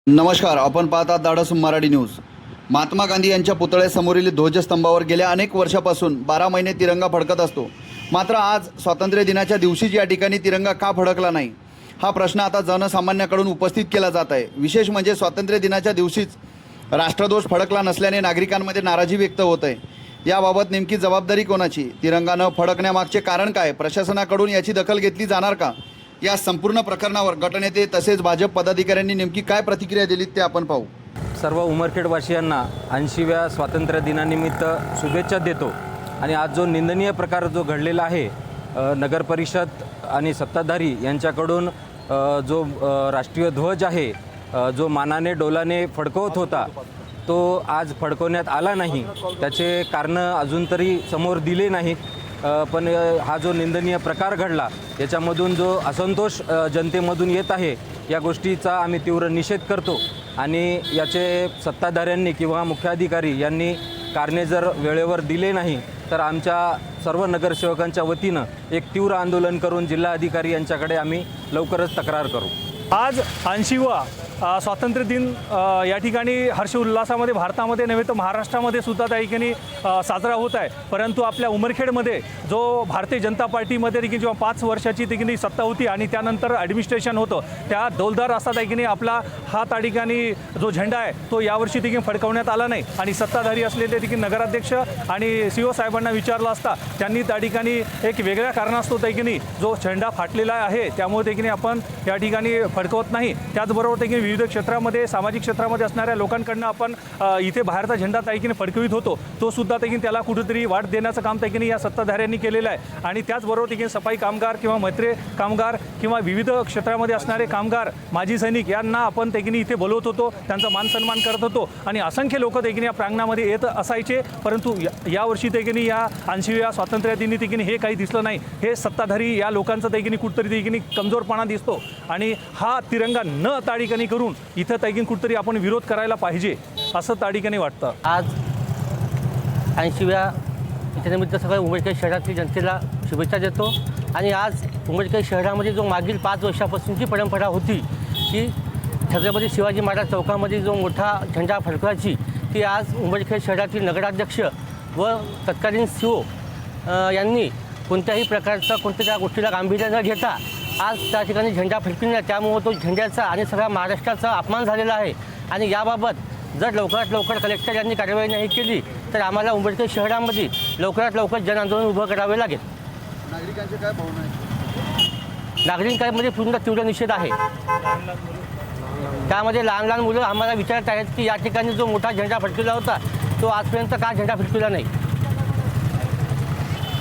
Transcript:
नमस्कार, आपण पाहतात धाडस मराठी न्यूज। महात्मा गांधी यांच्या पुतळ्यासमोरील ध्वजस्तंभावर गेल्या अनेक वर्षापासून 12 महिने तिरंगा फडकत असतो। मात्र आज स्वातंत्र्य दिनाच्या दिवशीच या ठिकाणी तिरंगा का फडकला नाही, हा प्रश्न आता जनसामान्यांकडून उपस्थित केला जात आहे। विशेष म्हणजे स्वातंत्र्य दिनाच्या दिवशीच राष्ट्रध्वज फडकला नसल्याने नागरिकांमध्ये नाराजी व्यक्त होत आहे। याबाबत नेमकी जबाबदारी कोणाची? तिरंगा न फडकण्यामागचे कारण काय? प्रशासनाकडून याची दखल घेतली जाणार का? या संपूर्ण प्रकरणावर गटनेते तसेच भाजप पदाधिकाऱ्यांनी नेमकी काय प्रतिक्रिया दिलीत ते आपण पाहू। सर्व उमरखेडवासियांना 80व्या स्वातंत्र्य दिनानिमित्त शुभेच्छा देतो। आणि आज जो निंदनीय प्रकार जो घडलेला आहे, नगर परिषद आणि सत्ताधारी यांच्याकडून जो राष्ट्रीय ध्वज आहे जो मानाने डोलाने फडकवत होता तो आज फडकवण्यात आला नाही। त्याचे कारणं अजून तरी समोर दिले नाहीत, पण हा जो निंदनीय प्रकार घडला याच्यामधून जो असंतोष जनतेमधून येत आहे या गोष्टीचा आम्ही तीव्र निषेध करतो। आणि याचे सत्ताधाऱ्यांनी किंवा मुख्याधिकारी यांनी कारणे जर वेळेवर दिले नाही तर आमच्या सर्व नगरसेवकांच्या वतीनं एक तीव्र आंदोलन करून जिल्हाधिकारी यांच्याकडे आम्ही लवकरच तक्रार करू। आज 80वा स्वातंत्र्य दिन या ठिकाणी हर्ष उल्हासामध्ये भारतामध्ये नव्हे तर महाराष्ट्रामध्ये सुद्धा त्या ठिकाणी साजरा होत आहे। परंतु आपल्या उमरखेडमध्ये जो भारतीय जनता पार्टीमध्ये देखील जेव्हा 5 वर्षाची ठिकाणी सत्ता होती आणि त्यानंतर ॲडमिनिस्ट्रेशन होतं, त्या डौलदार असा त्या ठिकाणी आपला हा त्या ठिकाणी जो झेंडा आहे तो यावर्षी देखील फडकवण्यात आला नाही। आणि सत्ताधारी असलेले देखील नगराध्यक्ष आणि CEO साहेबांना विचारलं असता त्यांनी त्या ठिकाणी एक वेगळ्या कारणास्तव त्या ठिकाणी जो झेंडा फाटलेला आहे त्यामुळे त्या ठिकाणी आपण या ठिकाणी फडकवत नाही। त्याचबरोबर त्या विविध क्षेत्रामध्ये सामाजिक क्षेत्रामध्ये असणाऱ्या लोकांकडून आपण इथे बाहेरचा झेंडा त्या ठिकाणी फडकवित होतो, तो सुद्धा त्या ठिकाणी त्याला कुठेतरी वाट देण्याचं काम त्या ठिकाणी या सत्ताधाऱ्यांनी केलेलं आहे। आणि त्याचबरोबर त्या ठिकाणी सफाई कामगार किंवा मैत्रे कामगार किंवा विविध क्षेत्रामध्ये असणारे कामगार माजी सैनिक यांना आपण त्या ठिकाणी इथे बोलवत होतो, त्यांचा मान सन्मान करत होतो आणि असंख्य लोक त्या ठिकाणी या प्रांगणामध्ये येत असायचे। परंतु यावर्षी त्या ठिकाणी या 80व्या स्वातंत्र्य दिनी त्या ठिकाणी हे काही दिसलं नाही। हे सत्ताधारी या लोकांचं त्या ठिकाणी कुठेतरी त्या ठिकाणी कमजोरपणा दिसतो आणि हा तिरंगा न त्या ठिकाणी करून इथं त्या कुठेतरी आपण विरोध करायला पाहिजे असं त्या ठिकाणी वाटतं। आज 80व्या याच्यानिमित्त सगळ्या उमरखेड शहरातील जनतेला शुभेच्छा देतो। आणि आज उमरखेड शहरामध्ये जो मागील 5 वर्षापासूनची परंपरा होती की छत्रपती शिवाजी महाराज चौकामध्ये जो मोठा झेंडा फडकवायची, ती आज उमरखेड शहरातील नगराध्यक्ष व तत्कालीन CO यांनी कोणत्याही प्रकारचा कोणत्या गोष्टीला गांभीर्य न घेता आज त्या ठिकाणी झेंडा फडकविला। त्यामुळे तो झेंड्याचा आणि सगळ्या महाराष्ट्राचा अपमान झालेला आहे। आणि याबाबत जर लवकरात लवकर कलेक्टर यांनी कारवाई नाही केली तर आम्हाला उमरखेड शहरामध्ये लवकरात लवकर जनआंदोलन उभं करावे लागेल। नागरिकांचे काय भावना आहेत? नागरिकांमध्ये पूर्ण तीव्र निषेध आहे। त्यामध्ये लहान लहान मुलं आम्हाला विचारत आहेत की या ठिकाणी जो मोठा झेंडा फडकविला होता तो आजपर्यंत का झेंडा फडकविला नाही।